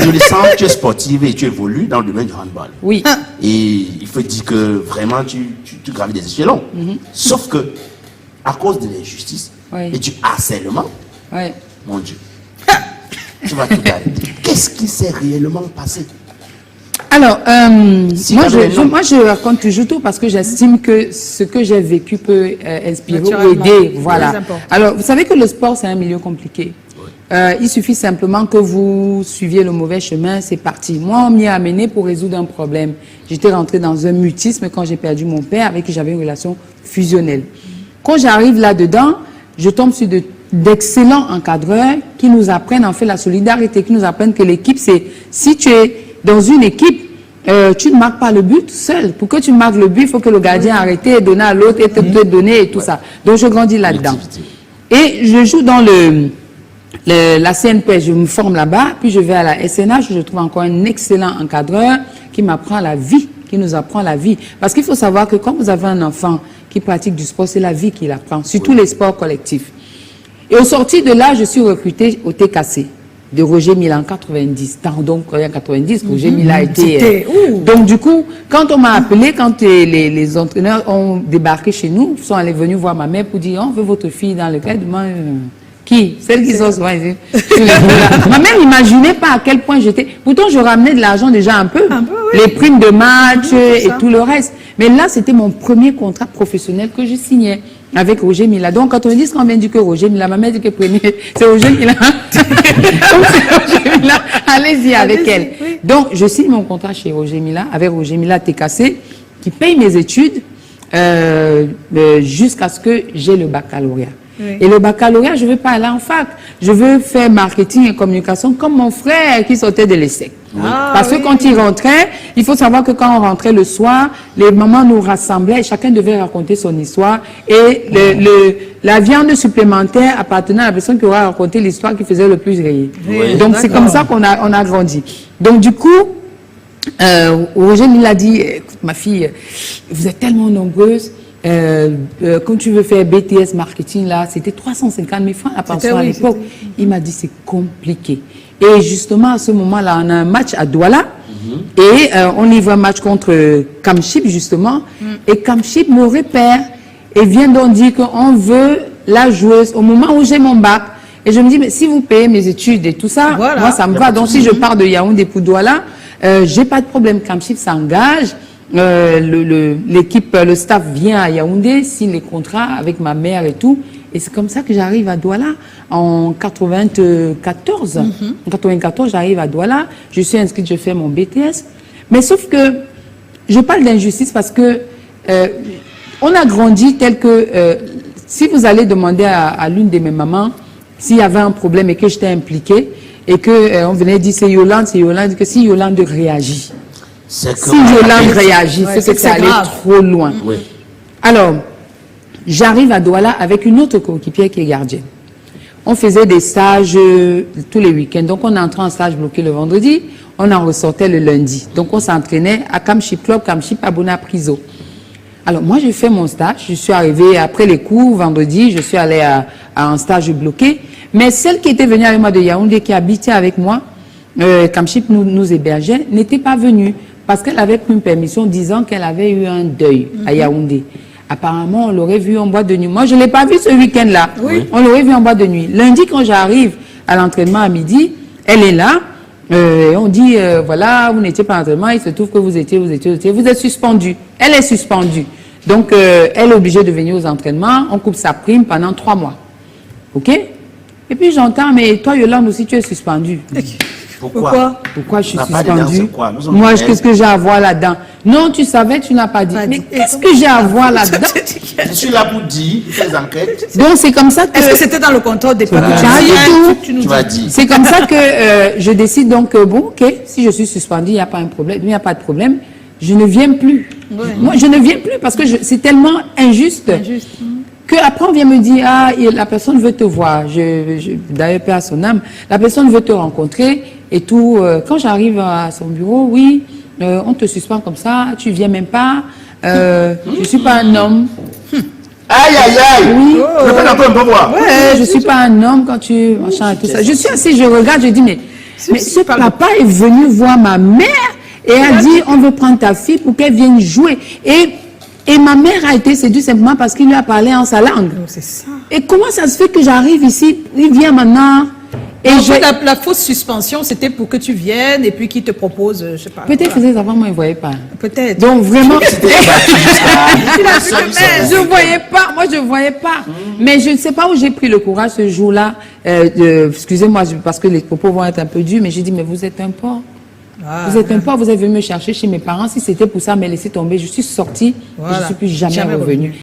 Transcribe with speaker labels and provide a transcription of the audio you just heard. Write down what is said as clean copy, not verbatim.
Speaker 1: adolescente, tu es sportive et tu évolues dans le domaine du handball.
Speaker 2: Oui.
Speaker 1: Et il faut dire que vraiment, tu gravis des échelons. Sauf que, à cause de l'injustice et du harcèlement, mon Dieu, tu vas tout arrêter. Qu'est-ce qui s'est réellement passé?
Speaker 2: Alors, moi, je raconte toujours tout parce que j'estime que ce que j'ai vécu peut inspirer ou aider. Voilà. Alors, vous savez que le sport, c'est un milieu compliqué. Il suffit simplement que vous suiviez le mauvais chemin, c'est parti. Moi, on m'y a amené pour résoudre un problème. J'étais rentrée dans un mutisme quand j'ai perdu mon père avec qui j'avais une relation fusionnelle. Quand j'arrive là-dedans, je tombe sur d'excellents encadreurs qui nous apprennent en fait la solidarité, qui nous apprennent que l'équipe, c'est si tu es dans une équipe, tu ne marques pas le but seul. Pour que tu marques le but, il faut que le gardien arrête et donne à l'autre et te donner et tout ça. Donc je grandis là-dedans. Et je joue dans la CNP, je me forme là-bas, puis je vais à la SNH, je trouve encore un excellent encadreur qui m'apprend la vie, qui nous apprend la vie. Parce qu'il faut savoir que quand vous avez un enfant qui pratique du sport, c'est la vie qu'il apprend, surtout les sports collectifs. Et au sorti de là, je suis recrutée au TKC de Roger Mila en 90. Donc, en 90, Roger Mila était... donc, du coup, quand on m'a appelé, quand les entraîneurs ont débarqué chez nous, ils sont allés venus voir ma mère pour dire, on veut votre fille dans le cadre. Qui? Celles qui sont souvent ici. Ma mère n'imaginait pas à quel point j'étais... Pourtant, je ramenais de l'argent déjà un peu. Les primes de match et tout le reste. Mais là, c'était mon premier contrat professionnel que je signais avec Roger Mila. Donc, quand on dit qu'on vient du que Roger Mila, ma mère dit que c'est Roger Mila. Donc, c'est Roger Mila. Allez-y avec elle. Oui. Donc, je signe mon contrat chez Roger Mila, avec Roger Mila TKC, qui paye mes études jusqu'à ce que j'ai le baccalauréat. Oui. Et le baccalauréat, je ne veux pas aller en fac. Je veux faire marketing et communication comme mon frère qui sortait de l'ESSEC. Oui. Parce que quand il rentrait, il faut savoir que quand on rentrait le soir, les mamans nous rassemblaient et chacun devait raconter son histoire. Et la viande supplémentaire appartenant à la personne qui aura raconté l'histoire qui faisait le plus rire. Oui. Donc c'est comme ça qu'on a grandi. Donc du coup, Roger Mila dit, écoute ma fille, vous êtes tellement nombreuses. Quand tu veux faire BTS marketing là, c'était 350 000 francs la pension à l'époque. Il m'a dit c'est compliqué. Et justement à ce moment-là, on a un match à Douala et on livre un match contre Kamship justement. Et Kamship me repère et vient donc dire qu'on veut la joueuse au moment où j'ai mon bac. Et je me dis mais si vous payez mes études et tout ça, moi ça me va. Donc si je pars de Yaoundé pour Douala, j'ai pas de problème. Kamship s'engage. L'équipe, le staff vient à Yaoundé, signe les contrats avec ma mère et tout. Et c'est comme ça que j'arrive à Douala en 94. En 94, j'arrive à Douala. Je suis inscrite, je fais mon BTS. Mais sauf que je parle d'injustice parce que on a grandi tel que si vous allez demander à l'une de mes mamans s'il y avait un problème et que j'étais impliquée et que on venait dire c'est Yolande, que si Yolande réagit. Si Yolande réagit, c'est que ça allait trop loin. Oui. Alors, j'arrive à Douala avec une autre coéquipière qui est gardienne. On faisait des stages tous les week-ends. Donc, on entrait en stage bloqué le vendredi, on en ressortait le lundi. Donc, on s'entraînait à Kamship Club, Kamship à Bonapriso. Alors, moi, j'ai fait mon stage. Je suis arrivée après les cours, vendredi, je suis allée à un stage bloqué. Mais celle qui était venue avec moi de Yaoundé, qui habitait avec moi, Kamship nous hébergeait, n'était pas venue. Parce qu'elle avait pris une permission disant qu'elle avait eu un deuil à Yaoundé. Apparemment, on l'aurait vu en boîte de nuit. Moi, je ne l'ai pas vu ce week-end-là. Oui. On l'aurait vu en boîte de nuit. Lundi, quand j'arrive à l'entraînement à midi, elle est là. On dit, voilà, vous n'étiez pas à l'entraînement. Il se trouve que vous êtes suspendu. Elle est suspendue. Donc, elle est obligée de venir aux entraînements. On coupe sa prime pendant 3 mois. OK? Et puis, j'entends, mais toi, Yolande aussi, tu es suspendue. Pourquoi je suis suspendue? Moi, qu'est-ce que j'ai à voir là-dedans? Non, tu savais, tu n'as pas dit. Mais qu'est-ce que j'ai à voir là-dedans?
Speaker 1: Je suis là pour dire, faire des enquêtes.
Speaker 2: Donc, c'est comme ça que...
Speaker 3: Est-ce que c'était dans le contrôle des parents?
Speaker 1: Tu vas dire.
Speaker 2: C'est comme ça que je décide donc, bon, ok, si je suis suspendue, il n'y a pas un problème, il n'y a pas de problème, je ne viens plus. Moi, je ne viens plus parce que c'est tellement injuste. Que après on vient me dire, ah, la personne veut te voir, d'ailleurs paix à son âme, la personne veut te rencontrer et tout. Quand j'arrive à son bureau, oui, on te suspend comme ça, tu viens même pas, je suis pas un homme.
Speaker 1: Aïe, aïe, aïe.
Speaker 2: Oui.
Speaker 1: Je suis pas un homme quand tu...
Speaker 2: Ouais, je suis pas un homme quand tu... Machin, tout ça. Je suis assis, je regarde, je dis, mais Mais ce papa est venu voir ma mère et a dit, on veut prendre ta fille pour qu'elle vienne jouer. Et ma mère a été séduite simplement parce qu'il lui a parlé en sa langue.
Speaker 3: C'est ça.
Speaker 2: Et comment ça se fait que j'arrive ici, il vient maintenant... Et
Speaker 3: la fausse suspension, c'était pour que tu viennes et puis qu'il te propose, je sais pas.
Speaker 2: Peut-être que ces enfants, moi, ils ne voyaient pas.
Speaker 3: Peut-être.
Speaker 2: Donc vraiment,
Speaker 1: Je
Speaker 2: je ne voyais pas, moi je ne voyais pas. Mais je ne sais pas où j'ai pris le courage ce jour-là. Excusez-moi, parce que les propos vont être un peu durs, mais j'ai dit, mais vous êtes un porc. Vous êtes un porc, vous avez venu me chercher chez mes parents. Si c'était pour ça, me laisser tomber, je suis sortie et je ne suis plus jamais revenue.